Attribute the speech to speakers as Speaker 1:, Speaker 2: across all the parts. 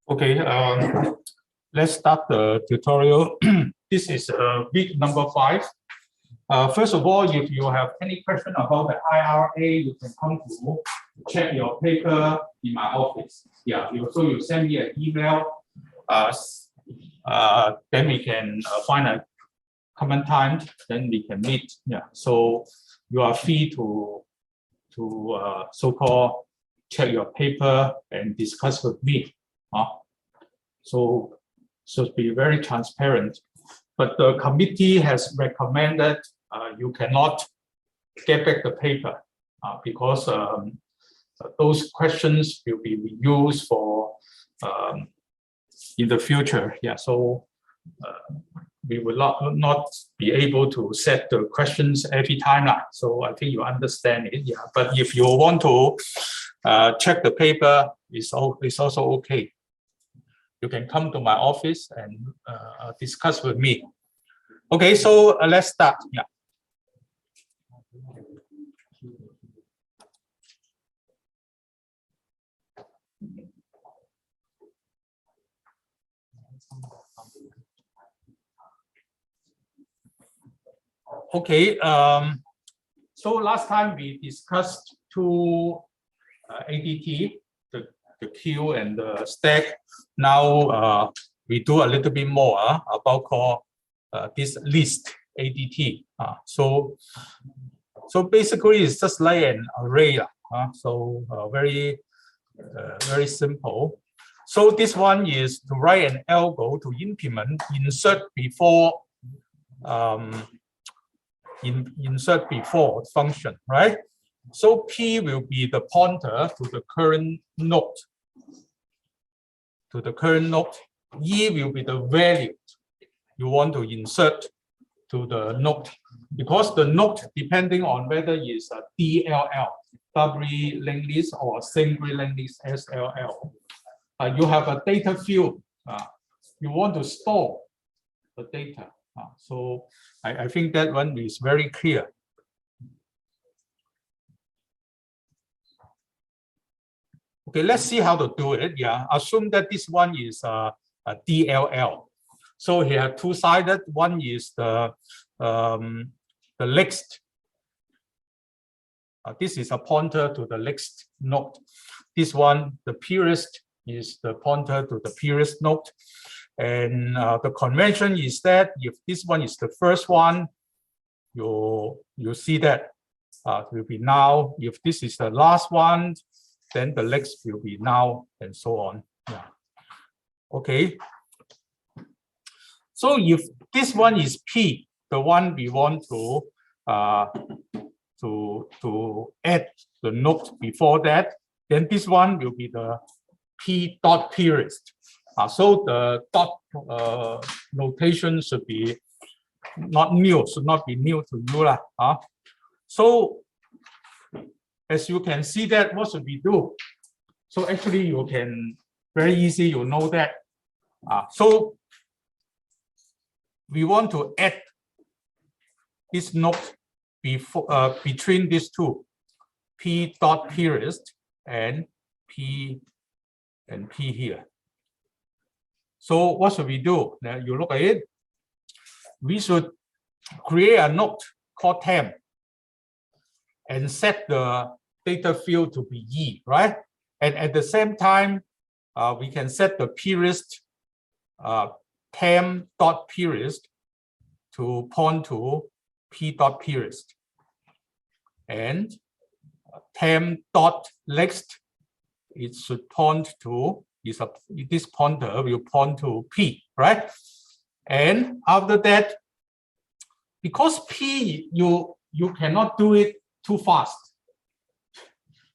Speaker 1: Okay, let's start the tutorial. This is week number 5. First of all, if you have any question about the IRA, you can come to check your paper in my office. Yeah, so you send me an email. Then we can find a common time. Then we can meet. Yeah, so you are free to so-called check your paper and discuss with me. So be very transparent. But the committee has recommended you cannot get back the paper because those questions will be reused for in the future. Yeah, so we will not be able to set the questions every time. So I think you understand it. Yeah, but if you want to check the paper, it's also okay. You can come to my office and discuss with me. Okay, so let's start. Yeah. Okay. So last time we discussed two ADT, the queue and the stack. Now we do a little bit more about this list ADT. So basically it's just like an array. So very simple. So this one is to write an algo to implement insert before function, right? So P will be the pointer to the current node. E will be the value you want to insert to the node, because the node, depending on whether it's a DLL, doubly linked list, or singly linked list, SLL, you have a data field. You want to store the data. So I think that one is very clear. Okay, let's see how to do it. Yeah, assume that this one is a DLL. So here two-sided. One is the next. This is a pointer to the next node. This one, the previous, is the pointer to the previous node. And the convention is that if this one is the first one, you see that will be now. If this is the last one, then the next will be now, and so on. Yeah. Okay. So if this one is P, the one we want to add the node before that, then this one will be the P dot period. So the dot notation should be should not be new to you. So as you can see that, what should we do? So actually you can very easy, you know that. So we want to add this node before between these two, P dot period and P here. So what should we do? Now you look at it. We should create a node called temp and set the data field to be E, right? And at the same time, we can set the period temp dot period to point to P dot period, and temp dot next, it should point to this pointer will point to P, right? And after that, because P you cannot do it too fast,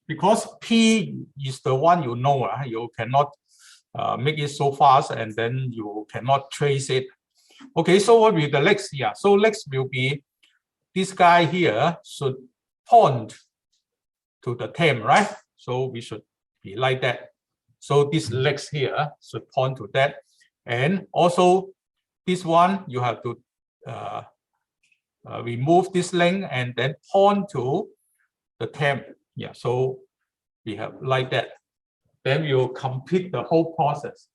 Speaker 1: because P is the one you know. You cannot make it so fast, and then you cannot trace it. Okay, so what will be the next here? So next will be this guy here should point to the temp, right? So we should be like that. So this next here should point to that, and also this one you have to remove this link and then point to the temp. Yeah, so we have like that. Then we'll complete the whole process.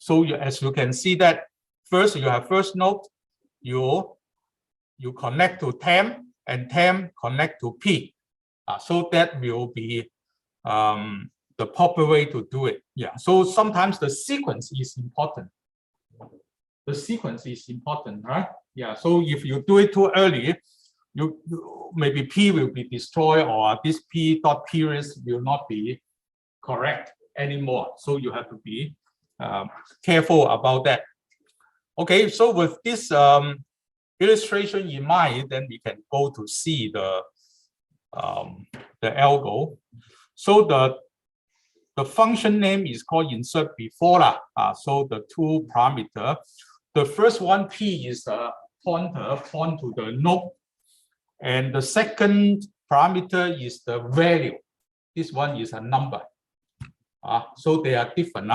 Speaker 1: So as you can see that first you have first node, you connect to TEM, and TEM connect to P. So that will be the proper way to do it. Yeah. So sometimes the sequence is important. The sequence is important, right? Yeah. So if you do it too early, you maybe P will be destroyed, or this P dot periods will not be correct anymore. So you have to be careful about that. Okay. So with this illustration in mind, then we can go to see the algo. So the function name is called insert before. So the two parameter. The first one, P, is a pointer point to the node. And the second parameter is the value. This one is a number. So they are different.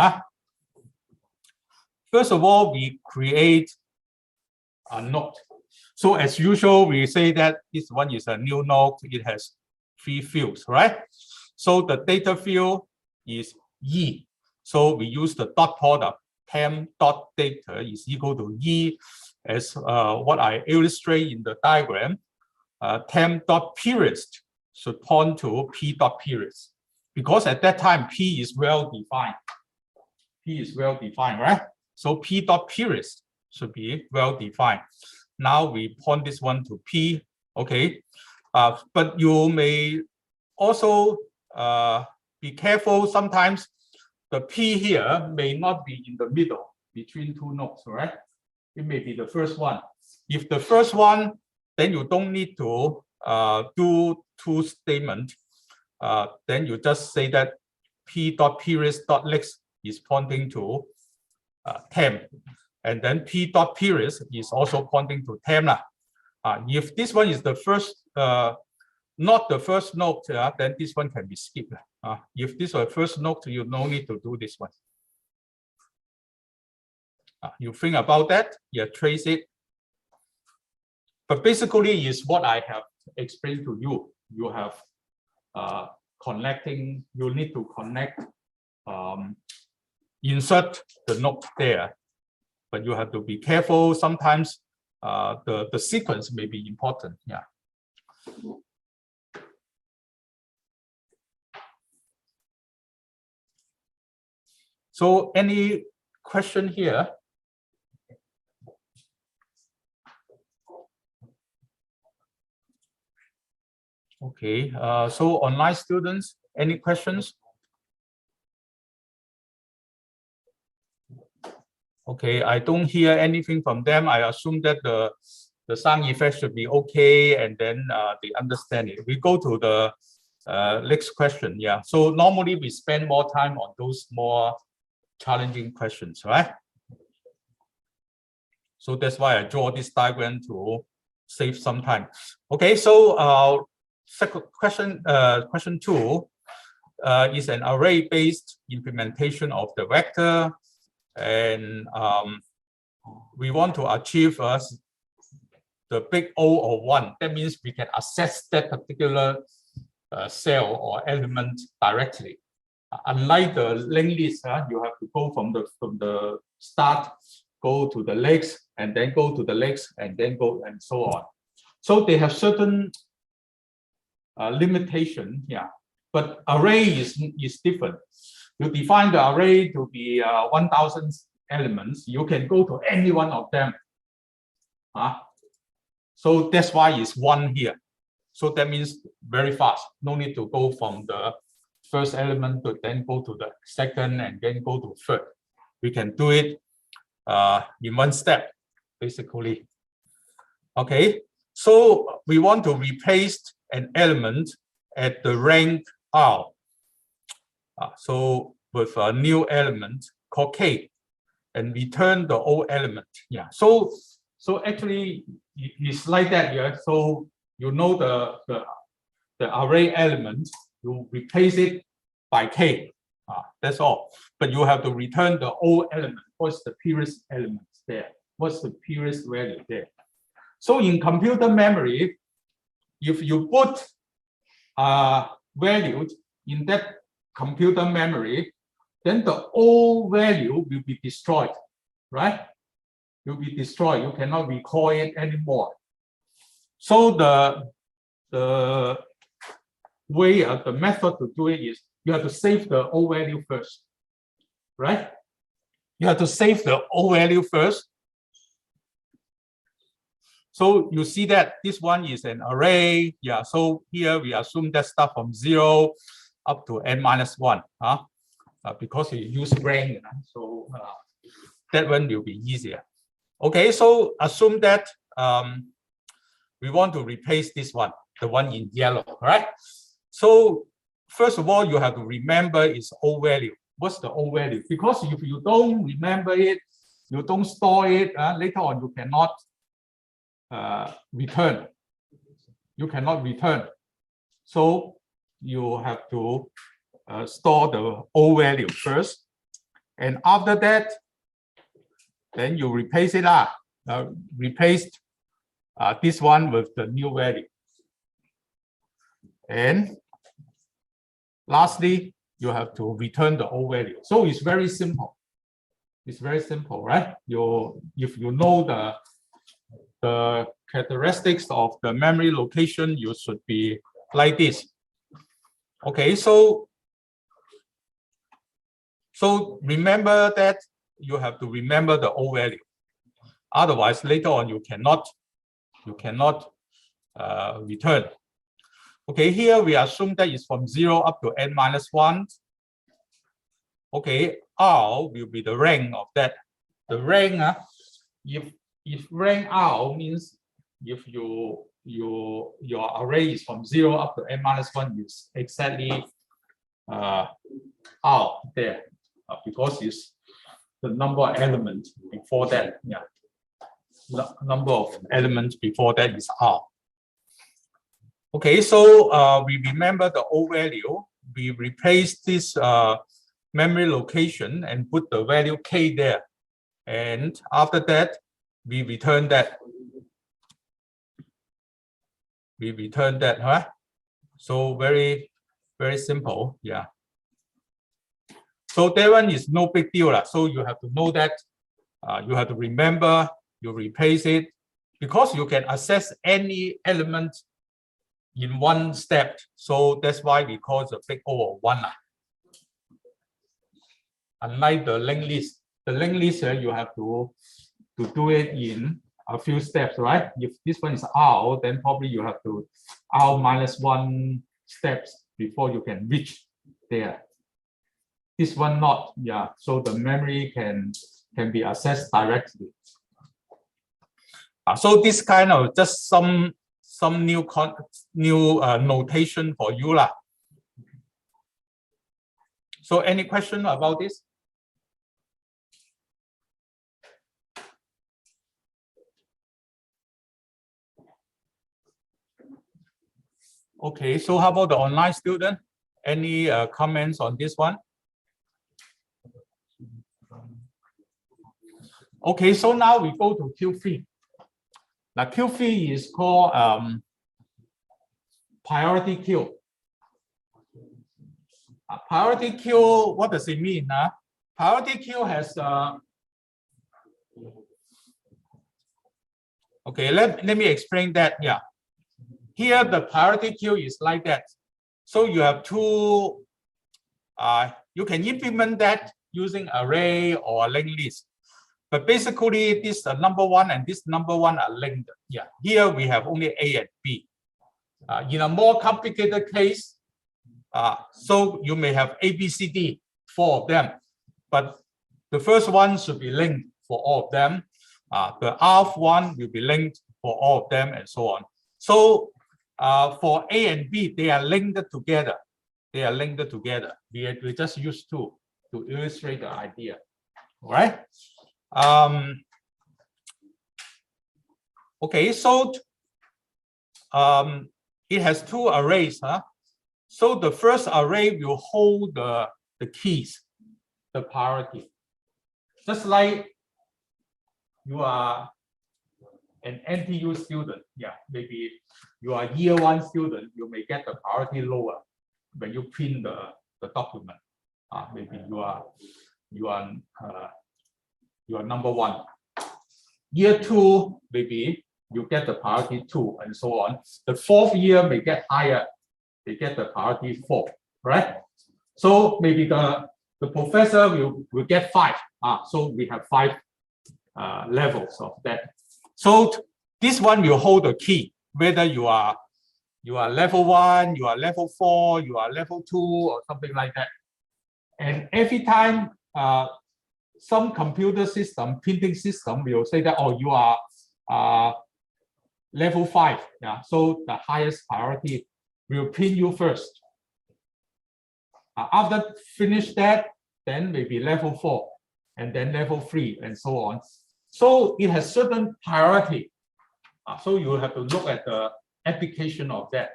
Speaker 1: First of all, we create a node. So as usual, we say that this one is a new node. It has 3 fields, right? So the data field is E. So we use the dot product. Temp dot data is equal to E, as what I illustrate in the diagram. Temp dot periods should point to P dot periods, because at that time P is well defined. P is well defined, right? So P dot periods should be well defined. Now we point this one to P. Okay, but you may also be careful. Sometimes the P here may not be in the middle between two nodes, right? It may be the first one. If the first one, then you don't need to do two statements. Then you just say that P dot periods dot next is pointing to temp, and then P dot periods is also pointing to temp. If this one is the first, not the first node, then this one can be skipped. If this is the first node, you no need to do this one. You think about that, you trace it. But basically, is what I have explained to you. You have connecting. You need to connect, insert the node there. But you have to be careful. Sometimes the sequence may be important. Yeah. So any question here? Okay, so online students, any questions? Okay, I don't hear anything from them. I assume that the sound effect should be okay, and then they understand it. We go to the next question. Yeah, so normally we spend more time on those more challenging questions, right? So that's why I draw this diagram to save some time. Okay, so second question, question 2 is an array-based implementation of the vector, and we want to achieve the big O of 1. That means we can access that particular cell or element directly. Unlike the linked list, you have to go from the start, go to the legs, and then go to the legs, and then go, and so on. So they have certain limitation, yeah. But array is different. You define the array to be 1,000 elements. You can go to any one of them. So that's why it's 1 here. So that means very fast. No need to go from the first element to then go to the second and then go to third. We can do it in one step, basically. Okay, so we want to replace an element at the rank R. So with a new element called K, and return the old element. Yeah. So actually it's like that. Yeah. So you know the array element, you replace it by K. That's all. But you have to return the old element. What's the previous element there? What's the previous value there? So in computer memory, if you put values in that computer memory, then the old value will be destroyed, right? Will be destroyed. You cannot recall it anymore. So the way, the method to do it is you have to save the old value first, right? You have to save the old value first. So you see that this one is an array. Yeah, so here we assume that start from 0 up to n-1, because we use rank, so that one will be easier. Okay, so assume that we want to replace this one, the one in yellow, right? So first of all, you have to remember its old value. What's the old value? Because if you don't remember it, you don't store it, later on you cannot return. You cannot return. So you have to store the old value first. And after that, then you replace it, replace this one with the new value. And lastly, you have to return the old value. So it's very simple. It's very simple, right? If you know the characteristics of the memory location, you should be like this. Okay, so remember that you have to remember the old value. Otherwise, later on you cannot return. Okay, here we assume that it's from 0 up to n-1. Okay, R will be the rank of that. The rank, if rank R means if your array is from 0 up to n-1, is exactly R there, because it's the number of elements before that. Yeah, the number of elements before that is R. Okay, so we remember the old value. We replace this memory location and put the value k there. And after that, we return that. We return that, huh? So very, very simple, yeah. So that one is no big deal. So you have to know that, you have to remember, you replace it, because you can access any element in one step. So that's why we call it a big O of 1. Unlike the linked list. The linked list, you have to do it in a few steps, right? If this one is R, then probably you have to R-1 steps before you can reach there. This one not, yeah. So the memory can be accessed directly. So this kind of just some new notation for you lah. So any question about this? Okay, so how about the online student? Any comments on this one? Okay, so now we go to Q3. Now Q3 is called priority queue. Priority queue, what does it mean? Priority queue has okay, let me explain that. Yeah, here the priority queue is like that. So you have two, you can implement that using array or linked list. But basically, this number 1 and this number 1 are linked. Yeah, here we have only A and B. In a more complicated case, so you may have A, B, C, D, 4 of them, but the first one should be linked for all of them. The rth one will be linked for all of them, and so on. So for A and B, they are linked together. They are linked together. We just use 2 to illustrate the idea. All right. Okay, so it has 2 arrays. So the first array will hold the keys, the priority. Just like you are an NTU student, yeah, maybe you are year 1 student, you may get the priority lower when you print the document. Maybe you are number 1. Year 2, maybe you get the priority 2, and so on. The 4th year may get higher. They get the priority 4, right? So maybe the professor will get 5. So we have 5 levels of that. So this one will hold the key, whether you are level 1, you are level 4, you are level 2, or something like that. And every time some computer system, printing system will say that, oh, you are level 5. Yeah, so the highest priority will print you first. After finish that, then maybe level 4, and then level 3, and so on. So it has certain priority. So you have to look at the application of that.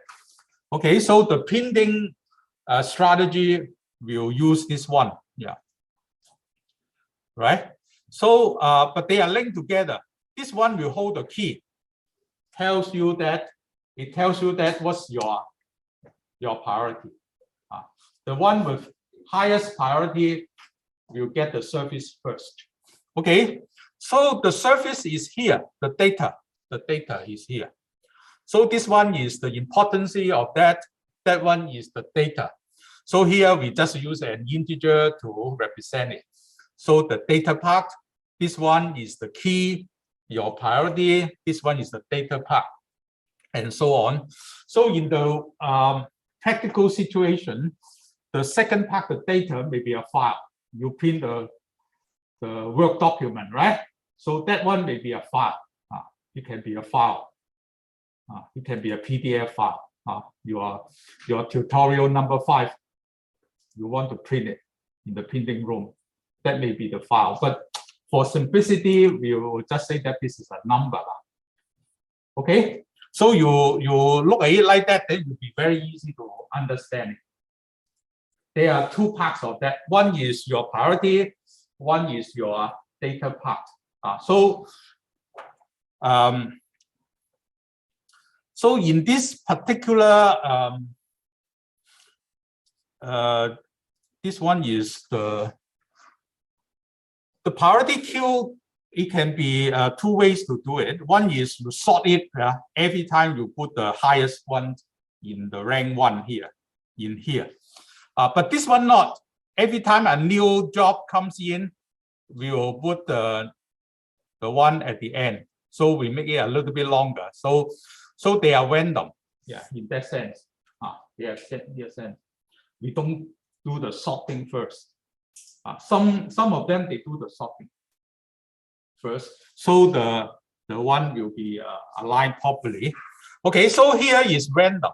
Speaker 1: Okay, so the printing strategy will use this one. Yeah. Right. So, but they are linked together. This one will hold the key. It tells you that what's your priority. The one with highest priority will get the service first. Okay. So the service is here. The data is here. So this one is the importance of that. That one is the data. So here we just use an integer to represent it. So the data part, this one is the key, your priority, this one is the data part, and so on. So in the practical situation, the second part, the data, may be a file. You print the work document, right? So that one may be a file. It can be a file. It can be a PDF file. Your tutorial number 5, you want to print it in the printing room. That may be the file, but for simplicity, we will just say that this is a number. Okay, so you look at it like that, then it will be very easy to understand it. There are 2 parts of that. One is your priority, one is your data part. So in this particular, this one is the priority queue. It can be 2 ways to do it. One is to sort it every time you put the highest one in the rank 1 here, in here. But this one not. Every time a new job comes in, we will put the one at the end. So we make it a little bit longer. So they are random. Yeah, in that sense. They are sense. We don't do the sorting first. Some of them they do the sorting first, so the one will be aligned properly. Okay, so here is random.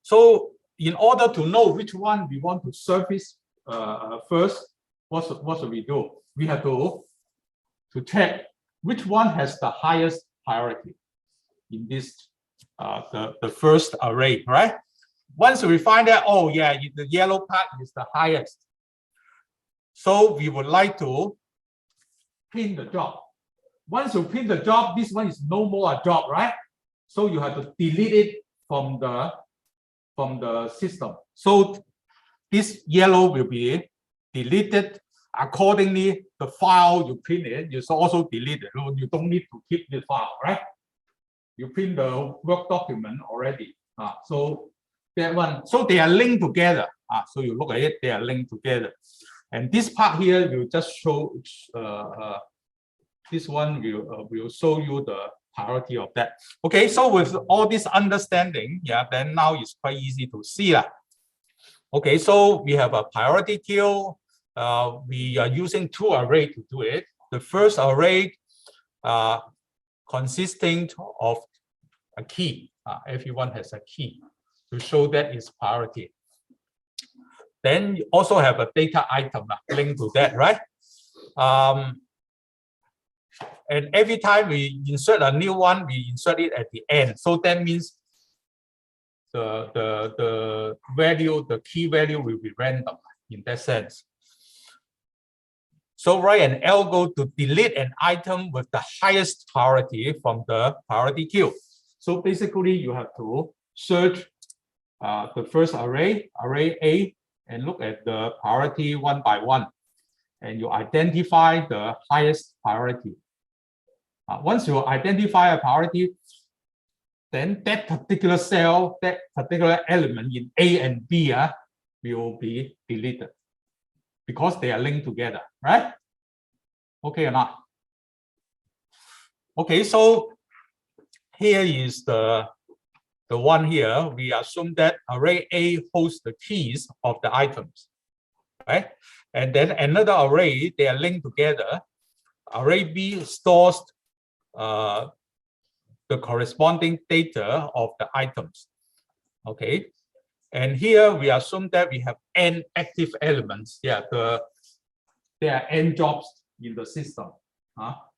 Speaker 1: So in order to know which one we want to service first, what should we do? We have to check which one has the highest priority in this the first array, right? Once we find that, oh yeah, the yellow part is the highest. So we would like to print the job. Once you print the job, this one is no more a job, right? So you have to delete it from the system. So this yellow will be deleted. Accordingly, the file you print it is also deleted. You don't need to keep the file, right? You print the work document already. So that one, so they are linked together. So you look at it, they are linked together. And this part here will just show, this one will show you the priority of that. Okay, so with all this understanding, yeah, then now it's quite easy to see. Okay, so we have a priority queue. We are using 2 arrays to do it. The first array consisting of a key. Everyone has a key to show that it's priority. Then you also have a data item linked to that, right? And every time we insert a new one, we insert it at the end. So that means the value, the key value will be random in that sense. So write an algo to delete an item with the highest priority from the priority queue. So basically you have to search the first array, array A, and look at the priority one by one, and you identify the highest priority. Once you identify a priority, then that particular cell, that particular element in A and B will be deleted because they are linked together, right? Okay or not? Okay, so here is the one here. We assume that array A holds the keys of the items, right? And then another array, they are linked together. Array B stores the corresponding data of the items. Okay, and here we assume that we have n active elements. Yeah, there are n jobs in the system.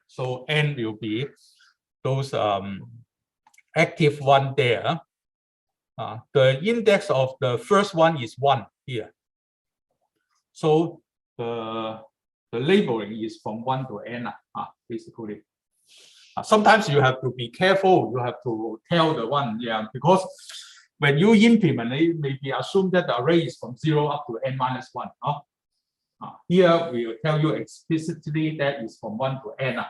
Speaker 1: So n will be those active one there. The index of the first one is 1 here. So the labeling is from 1 to n, basically. Sometimes you have to be careful. You have to tell the one, yeah, because when you implement it, maybe assume that the array is from 0 up to n minus 1. Here we will tell you explicitly that is from 1 to n.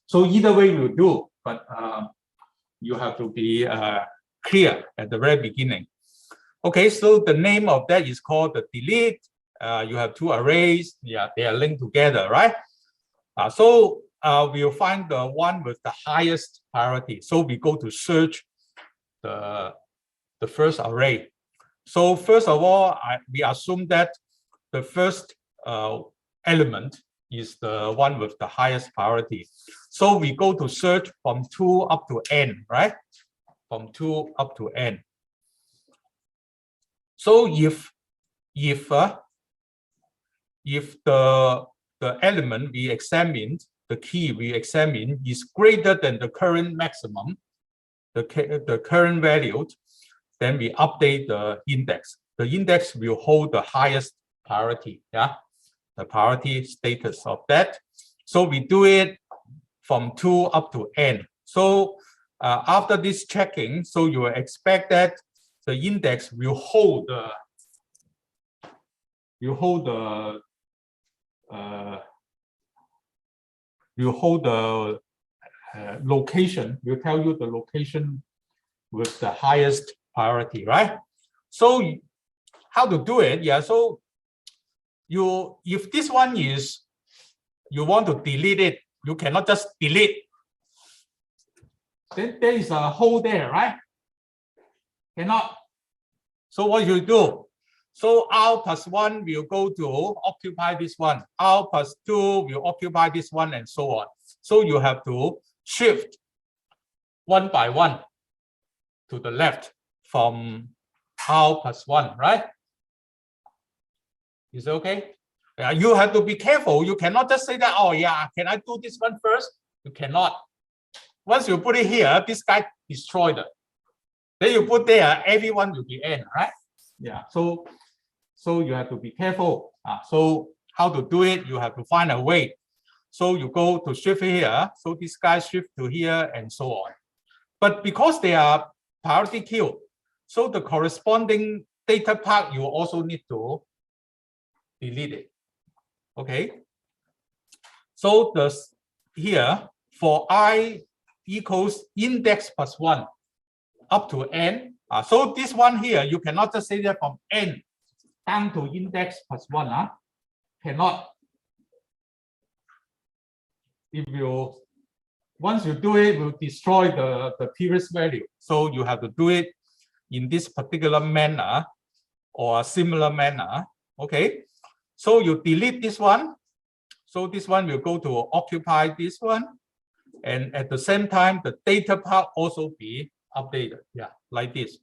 Speaker 1: So either way we'll do, but you have to be clear at the very beginning. Okay, so the name of that is called the delete. You have two arrays. Yeah, they are linked together, right? So we'll find the one with the highest priority. So we go to search the first array. So first of all, we assume that the first element is the one with the highest priority. So we go to search from 2 up to n, right? From 2 up to n. So if the element we examined, the key we examine is greater than the current maximum, the current value, then we update the index. The index will hold the highest priority, yeah, the priority status of that. So we do it from 2 up to n. So after this checking, so you expect that the index will hold the location, will tell you the location with the highest priority, right? So how to do it? Yeah, so if this one is, you want to delete it, you cannot just delete. Then there is a hole there, right? Cannot. So what you do? So R plus 1 will go to occupy this one. R plus 2 will occupy this one, and so on. So you have to shift one by one to the left from R plus 1, right? Is it okay? You have to be careful. You cannot just say that, oh yeah, can I do this one first? You cannot. Once you put it here, this guy destroyed it. Then you put there, everyone will be n, right? Yeah, so you have to be careful. So how to do it? You have to find a way. So you go to shift here. So this guy shift to here and so on. But because they are priority queue, so the corresponding data part, you also need to delete it. Okay. So here for I equals index plus 1 up to n. So this one here, you cannot just say that from n down to index plus 1. Cannot. If you, once you do it, it will destroy the previous value. So you have to do it in this particular manner or a similar manner. Okay. So you delete this one. So this one will go to occupy this one. And at the same time, the data part also be updated. Yeah, like this.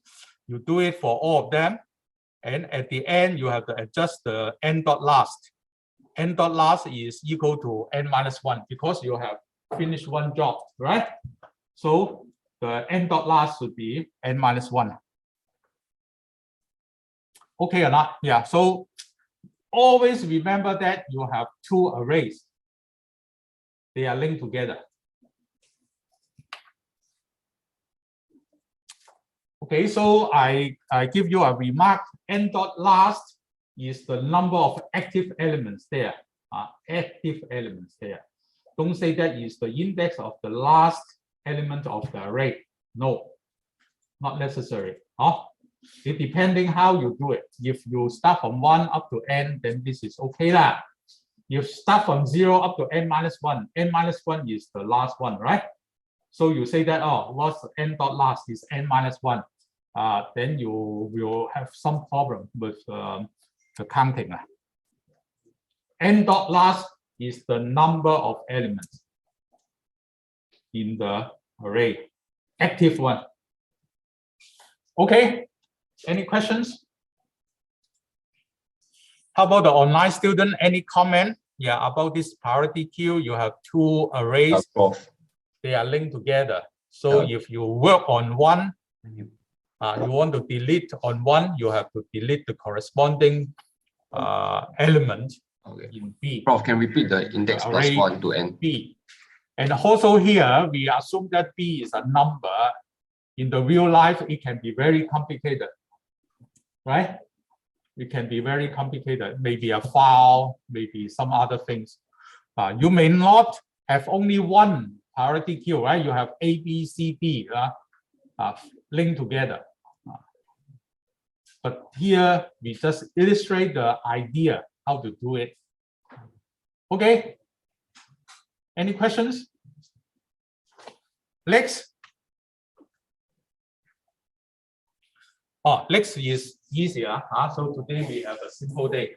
Speaker 1: You do it for all of them. And at the end, you have to adjust the n dot last. N dot last is equal to n minus 1 because you have finished one job, right? So the n dot last should be n minus 1. Okay or not? Yeah, so always remember that you have two arrays. They are linked together. Okay, so I give you a remark. N dot last is the number of active elements there. Active elements there. Don't say that is the index of the last element of the array. No, not necessary. It depending how you do it. If you start from 1 up to n, then this is okay lah. You start from 0 up to n minus 1. N minus 1 is the last one, right? So you say that, what's n dot last is n minus 1. Then you will have some problem with the counting. N dot last is the number of elements in the array, active one. Okay, any questions? How about the online student? Any comment? Yeah, about this priority queue, you have two arrays. They are linked together. So if you work on one, you want to delete on one, you have to delete the corresponding element in B.
Speaker 2: Prof, can repeat the index plus 1 to n?
Speaker 1: B. And also here, we assume that B is a number. In the real life, it can be very complicated, right? It can be very complicated. Maybe a file, maybe some other things. You may not have only one priority queue, right? You have A, B, C, D linked together. But here, we just illustrate the idea how to do it. Okay. Any questions? Next. Next is easier. So today we have a simple day.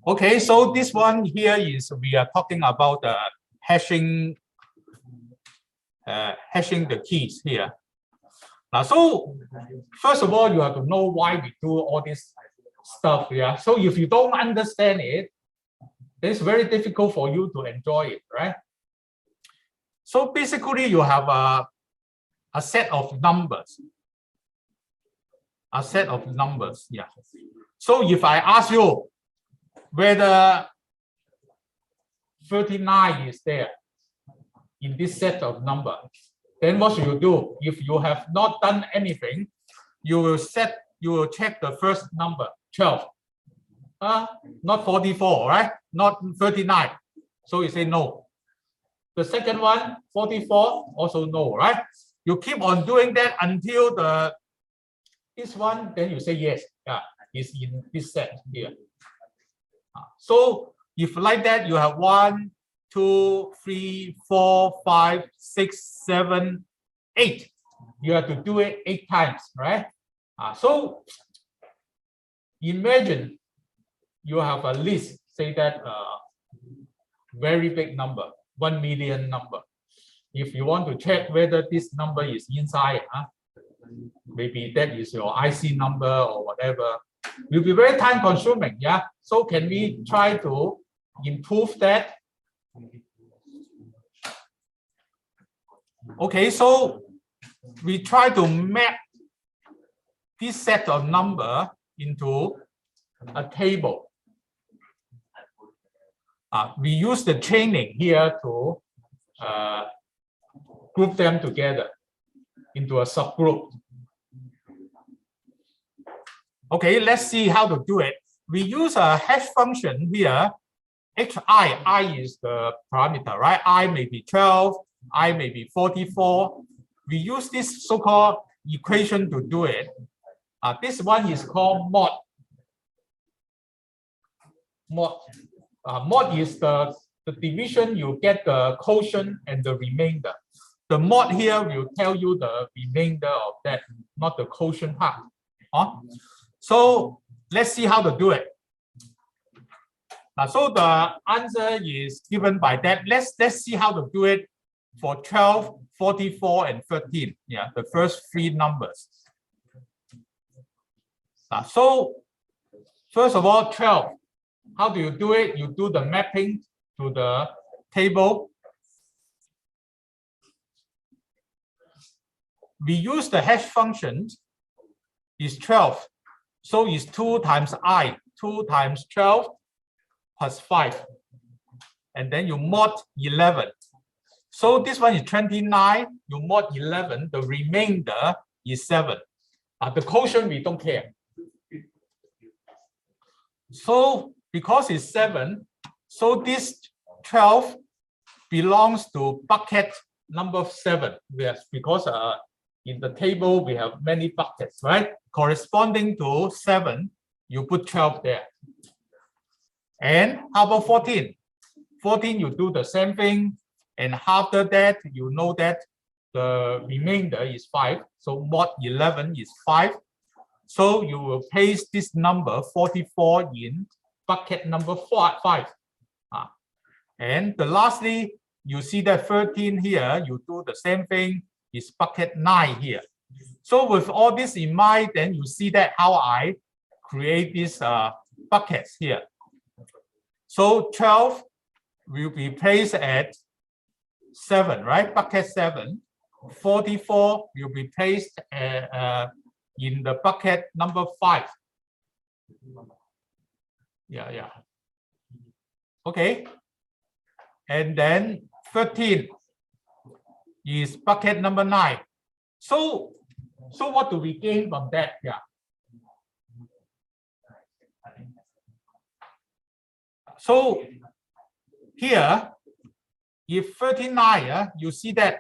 Speaker 1: Okay, so this one here is we are talking about the hashing the keys here. So first of all, you have to know why we do all this stuff here. So if you don't understand it, it's very difficult for you to enjoy it, right? So basically, you have a set of numbers. A set of numbers, yeah. So if I ask you whether 39 is there in this set of numbers, then what should you do? If you have not done anything, you will check the first number, 12. Not 44, right? Not 39. So you say no. The second one, 44, also no, right? You keep on doing that until this one, then you say yes, it's in this set here. So if like that, you have 1, 2, 3, 4, 5, 6, 7, 8. You have to do it 8 times, right? So imagine you have a list, say that very big number, 1 million number. If you want to check whether this number is inside, maybe that is your IC number or whatever, will be very time consuming. Yeah. So can we try to improve that? Okay, so we try to map this set of number into a table. We use the chaining here to group them together into a subgroup. Okay, let's see how to do it. We use a hash function here. I is the parameter, right? I may be 12, I may be 44. We use this so-called equation to do it. This one is called mod. Mod is the division, you get the quotient and the remainder. The mod here will tell you the remainder of that, not the quotient part. So let's see how to do it. So the answer is given by that. Let's see how to do it for 12, 44, and 13. Yeah, the first 3 numbers. So first of all, 12. How do you do it? You do the mapping to the table. We use the hash function is 12. So it's 2 times I, 2 times 12 plus 5. And then you mod 11. So this one is 29, you mod 11, the remainder is 7. The quotient, we don't care. So because it's 7, so this 12 belongs to bucket number 7. Yes, because in the table we have many buckets, right? Corresponding to 7, you put 12 there. And how about 14? 14, you do the same thing. And after that, you know that the remainder is 5. So mod 11 is 5. So you will paste this number 44 in bucket number 5. And lastly, you see that 13 here, you do the same thing, is bucket 9 here. So with all this in mind, then you see that how I create these buckets here. So 12 will be placed at 7, right? Bucket 7. 44 will be placed in the bucket number 5. Yeah. Okay. And then 13 is bucket number 9. So what do we gain from that? Yeah. So here, if 39, you see that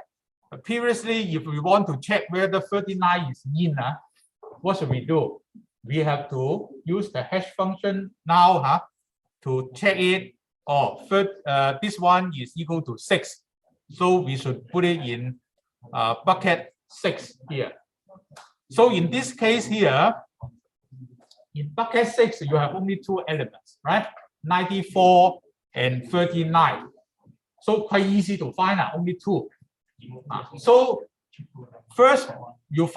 Speaker 1: previously, if we want to check whether 39 is in, what should we do? We have to use the hash function now to check it. This one is equal to 6. So we should put it in bucket 6 here. So in this case here, in bucket 6, you have only 2 elements, right? 94 and 39. So quite easy to find, only 2. So first, you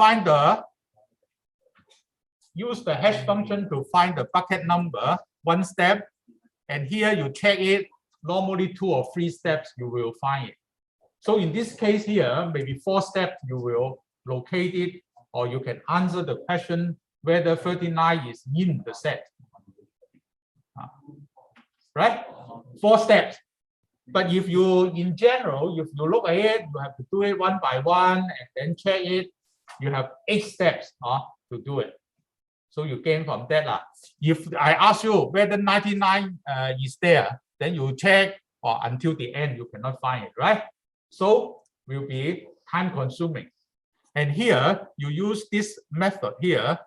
Speaker 1: use the hash function to find the bucket number, 1 step. And here you check it, normally 2 or 3 steps, you will find it. So in this case here, maybe 4 steps, you will locate it, or you can answer the question whether 39 is in the set. Right? 4 steps. But if you, in general, if you look at it, you have to do it one by one and then check it. You have 8 steps to do it. So you gain from that. If I ask you whether 99 is there, then you check until the end, you cannot find it, right? So will be time consuming. And here you use this method here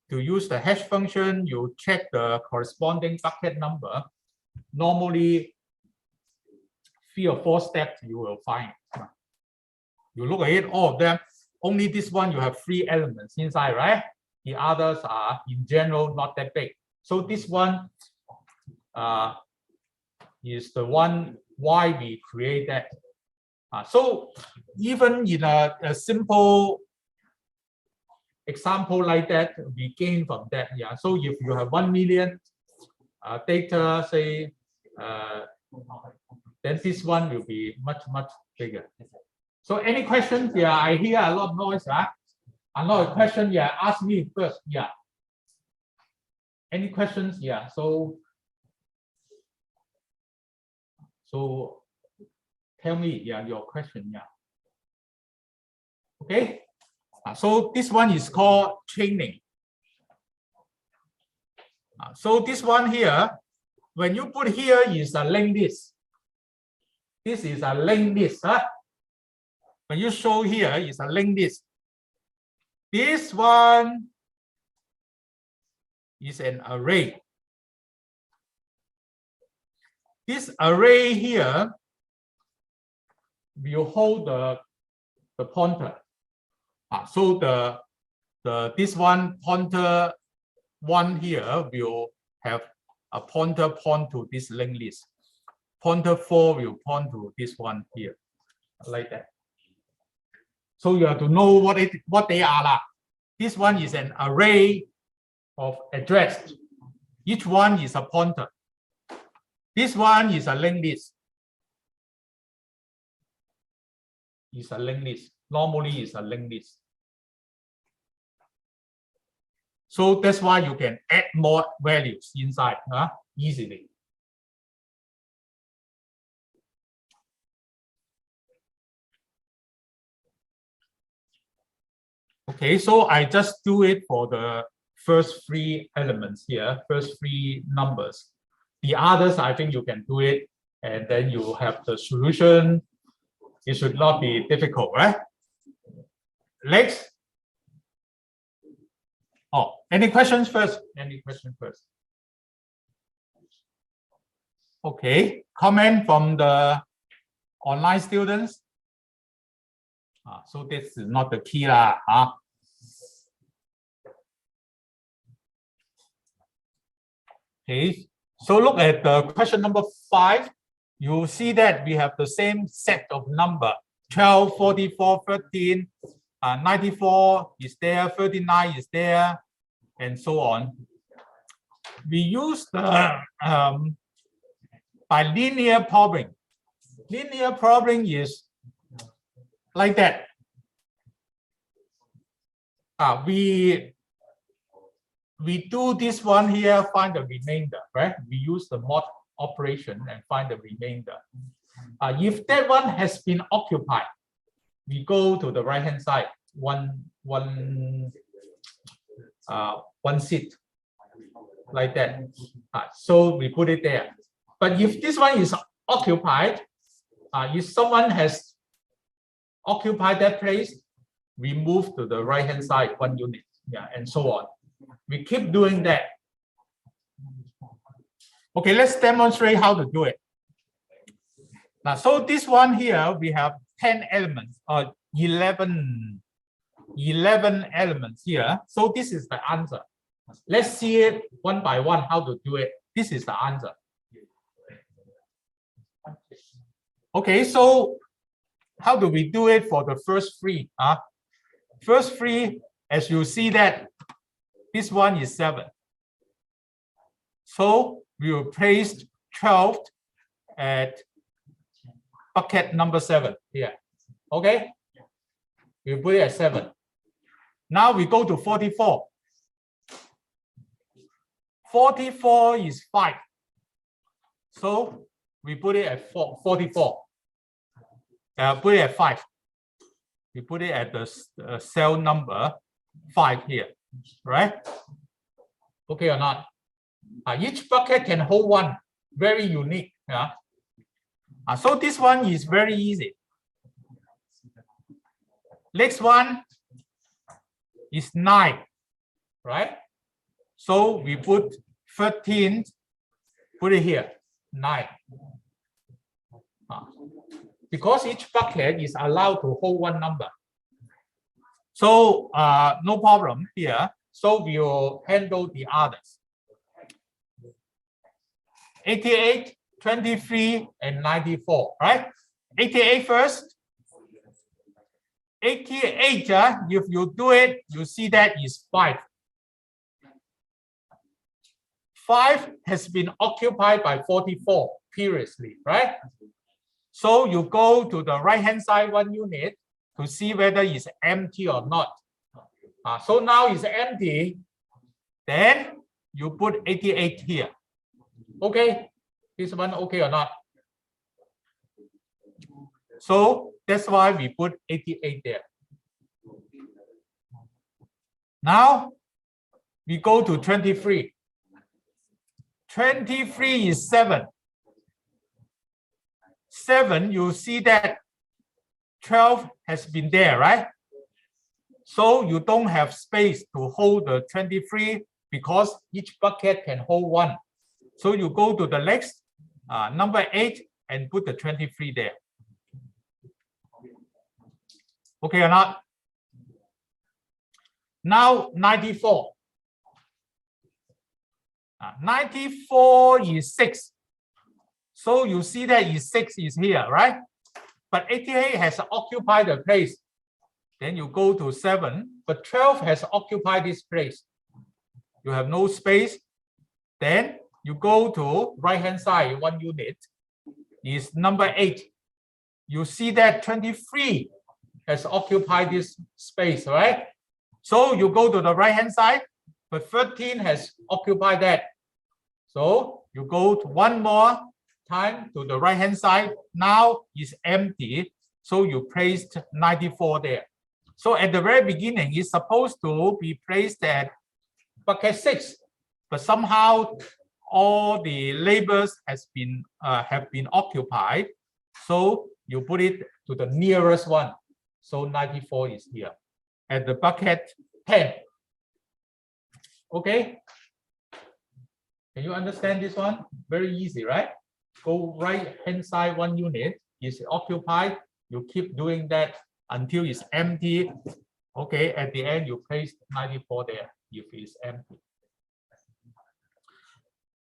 Speaker 1: to use the hash function, you check the corresponding bucket number. Normally 3 or 4 steps you will find. You look at it, all of them, only this one you have 3 elements inside, right? The others are in general not that big. So this one is the one why we create that. So even in a simple example like that, we gain from that. Yeah. So if you have 1 million data, say, then this one will be much bigger. So any questions? Yeah, I hear a lot of noise. A lot of questions. Yeah, ask me first. Yeah. Any questions? Yeah. So tell me. Yeah, your question. Yeah. Okay. So this one is called training. So this one here, when you put here is a linked list. This is a linked list. When you show here is a linked list. This one is an array. This array here will hold the pointer. So this one pointer 1 here will have a pointer point to this linked list. Pointer 4 will point to this one here, like that. So you have to know what they are. This one is an array of address. Each one is a pointer. This one is a linked list. Is a linked list. Normally is a linked list. So that's why you can add more values inside easily. Okay, so I just do it for the first three elements here, first three numbers. The others, I think you can do it, and then you have the solution. It should not be difficult, right? Next. Oh, any questions first? Any question first? Okay, comment from the online students. So this is not the key lah. Okay, so look at the question number 5. You see that we have the same set of number: 12, 44, 13, 94 is there, 39 is there, and so on. We use the by linear probing. Linear probing is like that. We do this one here, find the remainder, right? We use the mod operation and find the remainder. If that one has been occupied, we go to the right hand side, one seat, like that. So we put it there. But if this one is occupied, if someone has occupied that place, we move to the right hand side 1 unit, and so on. We keep doing that. Okay, let's demonstrate how to do it. Now, so this one here, we have 10 elements, or 11 elements here. So this is the answer. Let's see it one by one, how to do it. This is the answer. Okay, so how do we do it for the first three? First three, as you see that this one is 7. So we will place 12 at bucket number 7 here. Okay, we put it at 7. Now we go to 44. 44 is 5. So we put it at 44. Put it at 5. We put it at the cell number 5 here, right? Okay or not? Each bucket can hold 1. Very unique. So this one is very easy. Next one is 9, right? So we put 13, put it here, 9. Because each bucket is allowed to hold 1 number. So no problem here. So we will handle the others. 88, 23, and 94, right? 88 first. 88, if you do it, you see that is 5. 5 has been occupied by 44 previously, right? So you go to the right-hand side 1 unit to see whether it's empty or not. So now it's empty. Then you put 88 here. Okay, this one okay or not? So that's why we put 88 there. Now we go to 23. 23 is 7. 7, you see that 12 has been there, right? So you don't have space to hold the 23 because each bucket can hold 1. So you go to the next number 8 and put the 23 there. Okay or not? Now 94. 94 is 6. So you see that is 6 is here, right? But 88 has occupied the place. Then you go to 7, but 12 has occupied this place. You have no space. Then you go to right-hand side 1 unit is number 8. You see that 23 has occupied this space, right? So you go to the right-hand side, but 13 has occupied that. So you go to 1 more time to the right-hand side. Now it's empty. So you placed 94 there. So at the very beginning, it's supposed to be placed at bucket 6, but somehow all the labels have been occupied. So you put it to the nearest one. So 94 is here at the bucket 10. Okay. Can you understand this one? Very easy, right? Go right hand side 1 unit is occupied. You keep doing that until it's empty. Okay, at the end you place 94 there if it's empty.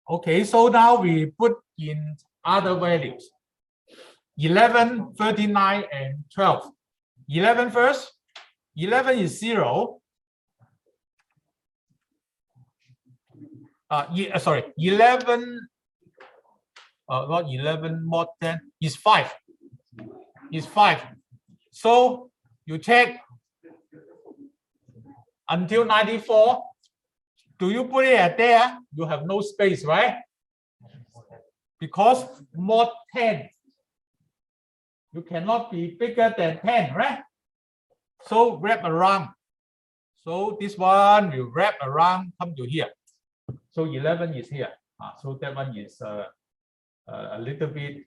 Speaker 1: Okay, so now we put in other values. 11, 39, and 12. 11 first. 11 is 0. Sorry, 11. Not 11 mod 10 is 5. Is 5. So you check until 94. Do you put it at there? You have no space, right? Because mod 10, you cannot be bigger than 10, right? So wrap around. So this one will wrap around, come to here. So 11 is here. So that one is a little bit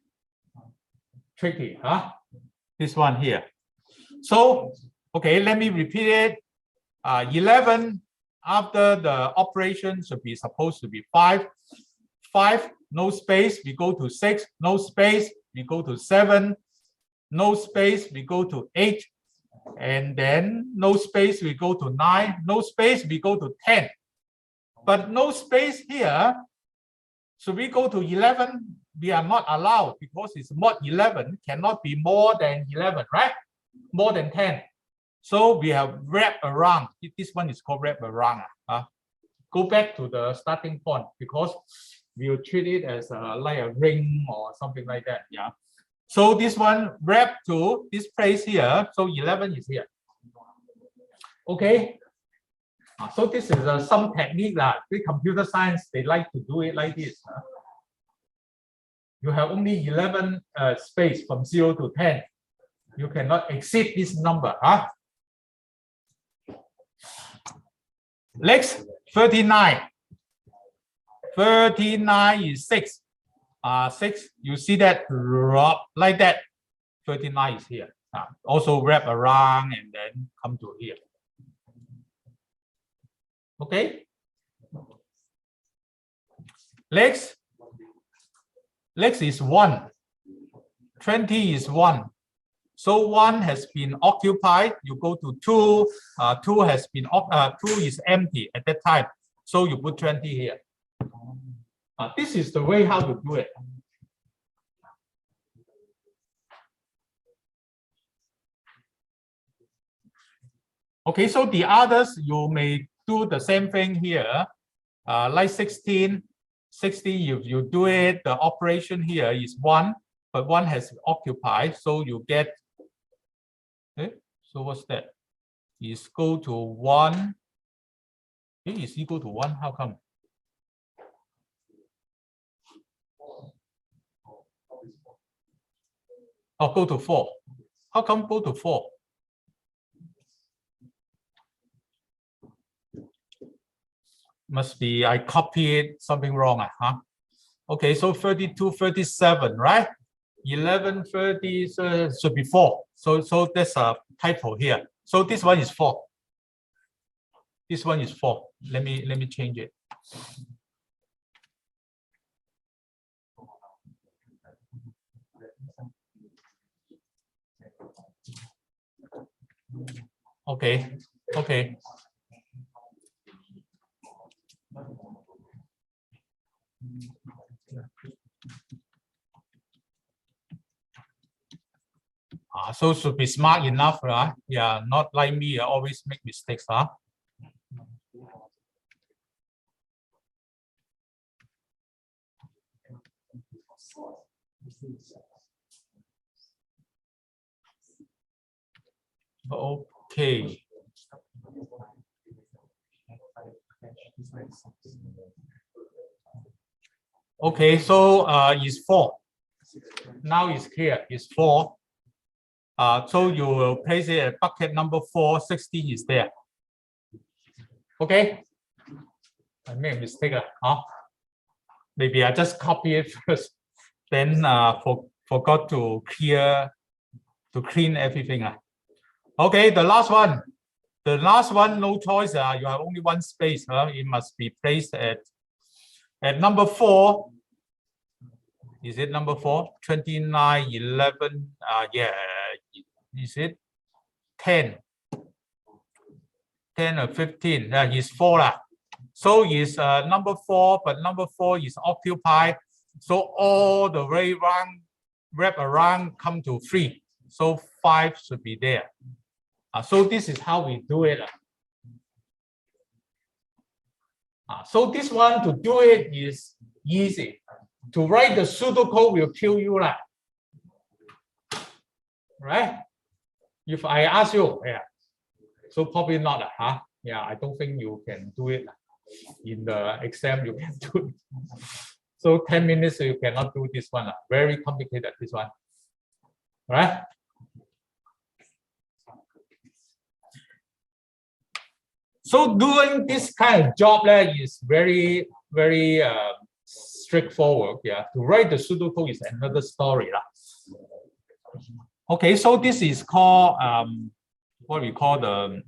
Speaker 1: tricky, huh? This one here. So, okay, let me repeat it. 11 after the operation should be supposed to be 5. 5, no space, we go to 6. No space, we go to 7. No space, we go to 8. And then no space, we go to 9. No space, we go to 10. But no space here. So we go to 11. We are not allowed because it's mod 11 cannot be more than 11, right? More than 10. So we have wrap around. This one is called wrap around. Go back to the starting point because we will treat it as like a ring or something like that. Yeah. So this one wrap to this place here. So 11 is here. Okay. So this is some technique that the computer science they like to do it like this. You have only 11 space from 0 to 10. You cannot exceed this number. Next, 39. 39 is 6. 6, you see that drop like that. 39 is here. Also wrap around and then come to here. Okay. Next is 1. 20 is 1. So 1 has been occupied. You go to 2. 2 has been 2 is empty at that time. So you put 20 here. This is the way how to do it. Okay, so the others you may do the same thing here. Like 16. 60, if you do it, the operation here is 1, but 1 has occupied, so you get. So what's that? Is go to 1. Is equal to 1? How come? Oh, go to 4. How come go to 4? Must be I copied something wrong. Okay, so 32, 37, right? 11, 30 should be 4. So there's a typo here. So this one is 4. This one is 4. Let me change it. Okay. Okay. So should be smart enough, right? Yeah, not like me, I always make mistakes, huh? Okay. Okay, so it's 4. Now it's clear, it's 4. So you will place it at bucket number 4, 60 is there. Okay. I made a mistake. Maybe I just copy it first, then forgot to clean everything. Okay, the last one. The last one, no choice. You have only one space. It must be placed at number 4. Is it number 4? 29, 11. Yeah. Is it 10? 10 or 15? It's 4. So it's number 4, but number 4 is occupied. So all the way around, wrap around, come to 3. So 5 should be there. So this is how we do it. So this one, to do it is easy. To write the pseudocode will kill you, right? If I ask you, yeah, so probably not, yeah, I don't think you can do it. In the exam, you can do it. So 10 minutes, you cannot do this one. Very complicated, this one, right? So doing this kind of job is very, very straightforward. Yeah, to write the pseudocode is another story. Okay, so this is called what we call the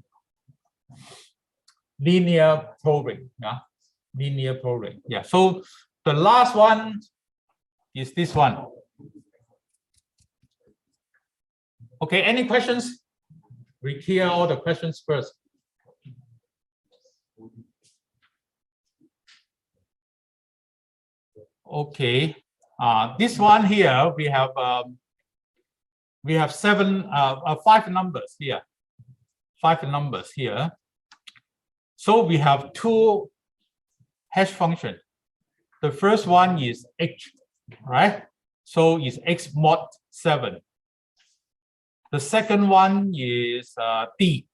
Speaker 1: linear programming. Yeah, linear programming. Yeah. So the last one is this one. Okay, any questions? We clear all the questions first. Okay, this one here we have 5 numbers here. 5 numbers here. So we have 2 hash functions. The first one is h, right? So it's x mod 7. The second one is d.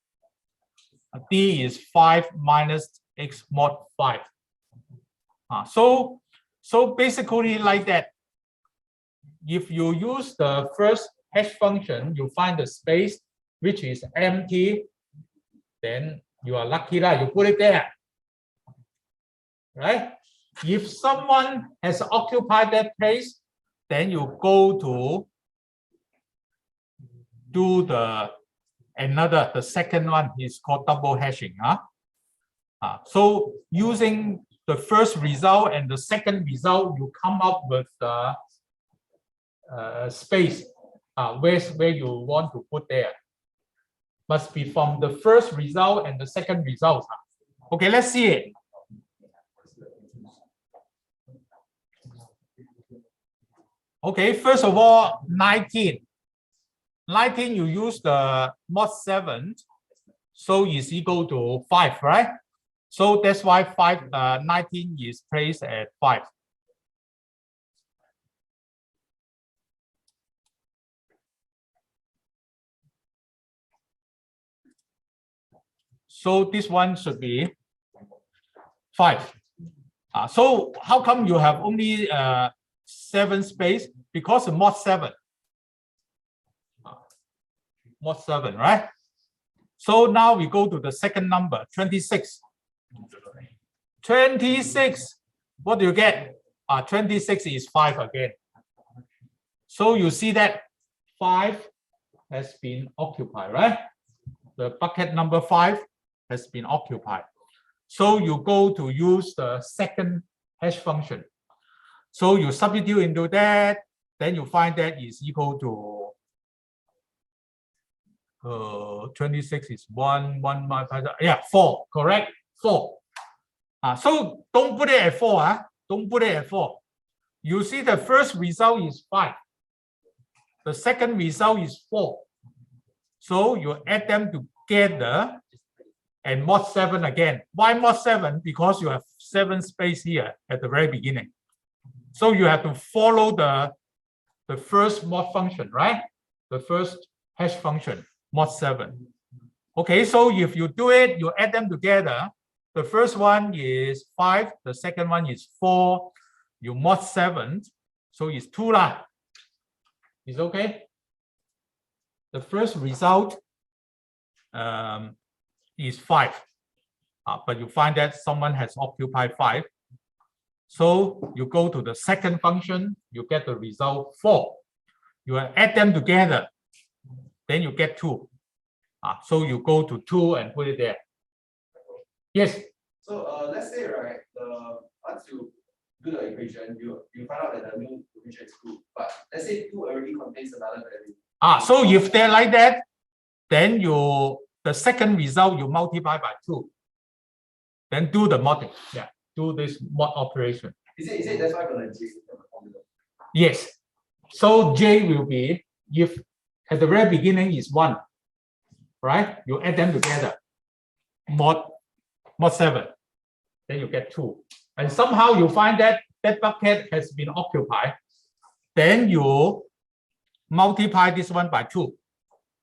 Speaker 1: D is 5 minus x mod 5. So basically like that. If you use the first hash function, you find the space which is empty, then you are lucky that you put it there, right? If someone has occupied that place, then you go to do the second one is called double hashing. So using the first result and the second result, you come up with the space where you want to put there. Must be from the first result and the second result. Okay, let's see it. Okay, first of all, 19. 19, you use the mod 7, so is equal to 5, right? So that's why 19 is placed at 5. So this one should be 5. So how come you have only 7 space? Because of mod 7. Mod 7, right? So now we go to the second number, 26. 26, what do you get? 26 is 5 again. So you see that 5 has been occupied, right? The bucket number 5 has been occupied. So you go to use the second hash function. So you substitute into that, then you find that is equal to 26 is 1, 4, correct? 4. So don't put it at 4. Don't put it at 4. You see the first result is 5. The second result is 4. So you add them together and mod 7 again. Why mod 7? Because you have 7 space here at the very beginning. So you have to follow the first mod function, right? The first hash function, mod 7. Okay, so if you do it, you add them together. The first one is 5. The second one is 4. You mod 7. So it's 2 lah. Is okay? The first result is 5. but you find that someone has occupied 5. So you go to the second function, you get the result 4. You add them together, then you get 2. So you go to 2 and put it there. Yes.
Speaker 3: So let's say, right, once you do the equation, you find out that the new equation is 2. But let's say 2 already contains another value.
Speaker 1: So if they're like that, then the second result you multiply by 2. Then do the modding. Yeah, do this mod operation.
Speaker 3: Is it that's why the J from the formula?
Speaker 1: Yes. So J will be, if at the very beginning is 1, right? You add them together. Mod 7. Then you get 2. And somehow you find that that bucket has been occupied. Then you multiply this one by 2.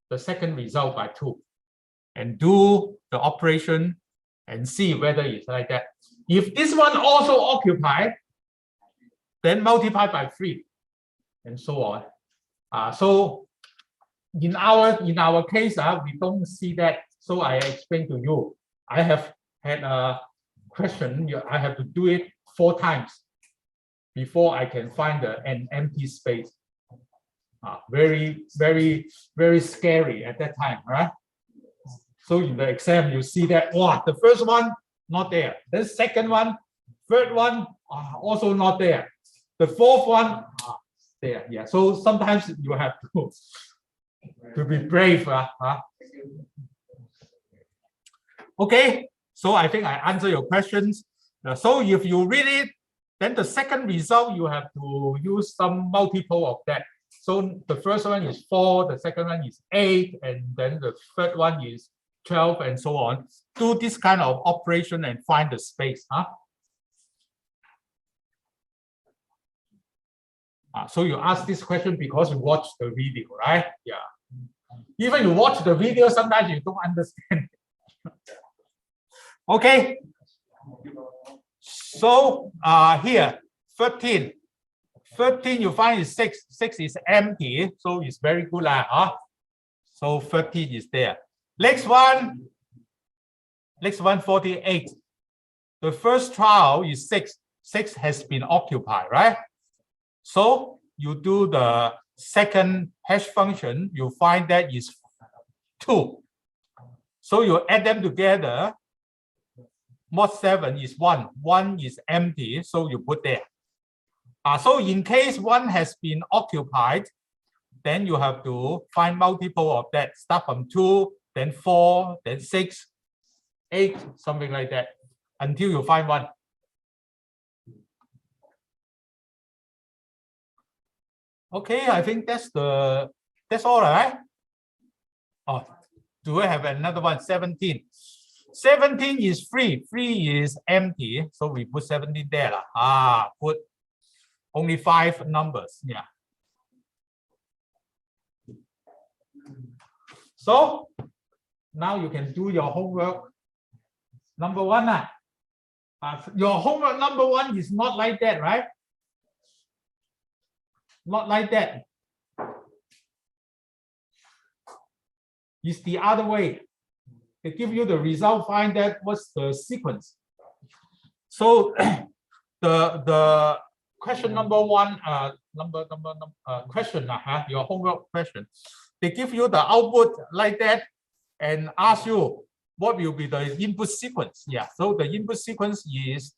Speaker 1: The second result by 2. And do the operation and see whether it's like that. If this one also occupied, then multiply by 3. And so on. So in our case, we don't see that. So I explain to you. I have had a question. I have to do it 4 times before I can find an empty space. Very, very, very scary at that time, right? So in the exam, you see that, wow, the first one not there. The second one, third one also not there. The fourth one there. Yeah. So sometimes you have to be brave. Okay. So I think I answer your questions. So if you read it, then the second result you have to use some multiple of that. So the first one is 4, the second one is 8, and then the third one is 12, and so on. Do this kind of operation and find the space. So you ask this question because you watch the video, right? Yeah. Even you watch the video, sometimes you don't understand. Okay. So here, 13. 13 you find is 6. 6 is empty, so it's very good. So 13 is there. Next one, 48. The first trial is 6. 6 has been occupied, right? So you do the second hash function, you find that is 2. So you add them together. Mod 7 is 1. 1 is empty, so you put there. So in case 1 has been occupied, then you have to find multiple of that. Start from 2, then 4, then 6, 8, something like that, until you find 1. Okay, I think that's all right. Oh, do I have another one? 17. 17 is 3. 3 is empty, so we put 17 there. Put only 5 numbers. Yeah. So now you can do your homework. Number 1. Your homework number 1 is not like that, right? Not like that. It's the other way. They give you the result, find that what's the sequence. So the question number 1, question, your homework question. They give you the output like that and ask you what will be the input sequence. Yeah, so the input sequence is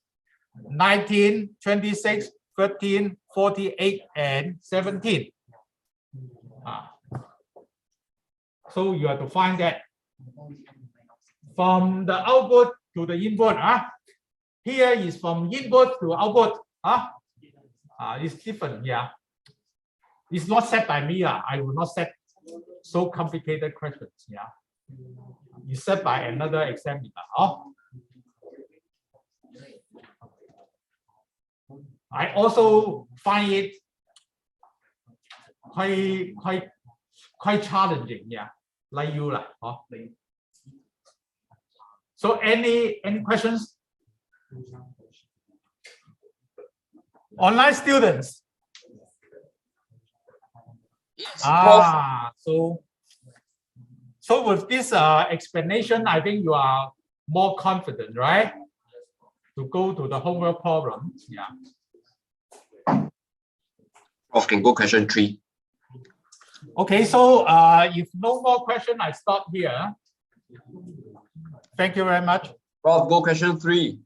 Speaker 1: 19, 26, 13, 48, and 17. So you have to find that from the output to the input. Here is from input to output. It's different. Yeah, it's not set by me. I will not set so complicated questions. Yeah, it's set by another examiner. I also find it quite challenging. Yeah, like you lah. So any questions? Online students.
Speaker 2: Yes.
Speaker 1: So with this explanation, I think you are more confident, right? To go to the homework problem. Yeah.
Speaker 2: Prof, can go question 3.
Speaker 1: Okay, so if no more question, I stop here. Thank you very much.
Speaker 2: Prof, go question 3.